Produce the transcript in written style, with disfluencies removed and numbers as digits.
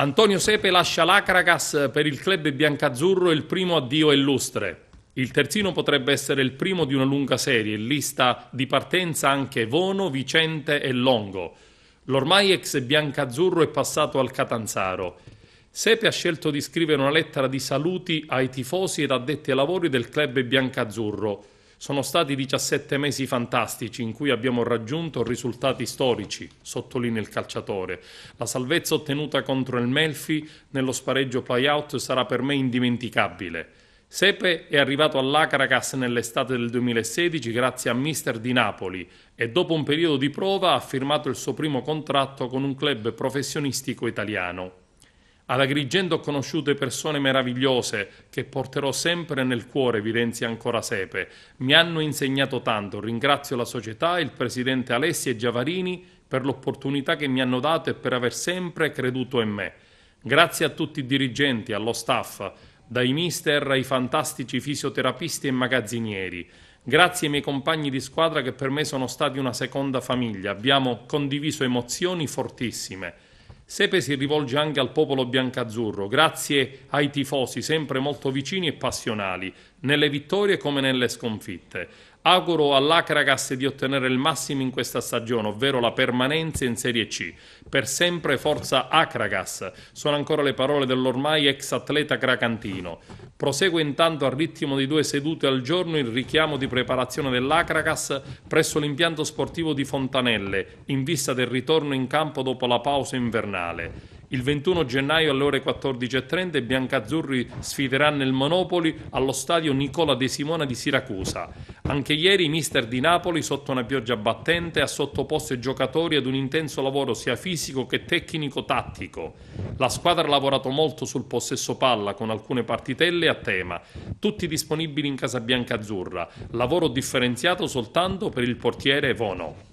Antonio Sepe lascia l'Acragas per il club biancazzurro, il primo addio illustre. Il terzino potrebbe essere il primo di una lunga serie, in lista di partenza anche Vono, Vicente e Longo. L'ormai ex biancazzurro è passato al Catanzaro. Sepe ha scelto di scrivere una lettera di saluti ai tifosi ed addetti ai lavori del club biancazzurro. Sono stati 17 mesi fantastici in cui abbiamo raggiunto risultati storici, sottolinea il calciatore. La salvezza ottenuta contro il Melfi nello spareggio play-out sarà per me indimenticabile. Sepe è arrivato all'Acragas nell'estate del 2016 grazie a Mister di Napoli e dopo un periodo di prova ha firmato il suo primo contratto con un club professionistico italiano. Ad Agrigento ho conosciuto persone meravigliose che porterò sempre nel cuore, evidenzia ancora Sepe. Mi hanno insegnato tanto, ringrazio la società e il presidente Alessi e Giavarini per l'opportunità che mi hanno dato e per aver sempre creduto in me. Grazie a tutti i dirigenti, allo staff, dai mister ai fantastici fisioterapisti e magazzinieri. Grazie ai miei compagni di squadra che per me sono stati una seconda famiglia, abbiamo condiviso emozioni fortissime. Sepe si rivolge anche al popolo biancazzurro, grazie ai tifosi sempre molto vicini e passionali, nelle vittorie come nelle sconfitte. Auguro all'Acragas di ottenere il massimo in questa stagione, ovvero la permanenza in Serie C. Per sempre forza Acragas, sono ancora le parole dell'ormai ex atleta cracantino. Prosegue intanto al ritmo di 2 sedute al giorno il richiamo di preparazione dell'Acragas presso l'impianto sportivo di Fontanelle, in vista del ritorno in campo dopo la pausa invernale. Il 21 gennaio alle ore 14:30 i biancazzurri sfideranno il Monopoli allo stadio Nicola De Simona di Siracusa. Anche ieri mister di Napoli, sotto una pioggia battente, ha sottoposto i giocatori ad un intenso lavoro sia fisico che tecnico-tattico. La squadra ha lavorato molto sul possesso palla con alcune partitelle a tema, tutti disponibili in casa biancazzurra. Lavoro differenziato soltanto per il portiere Vono.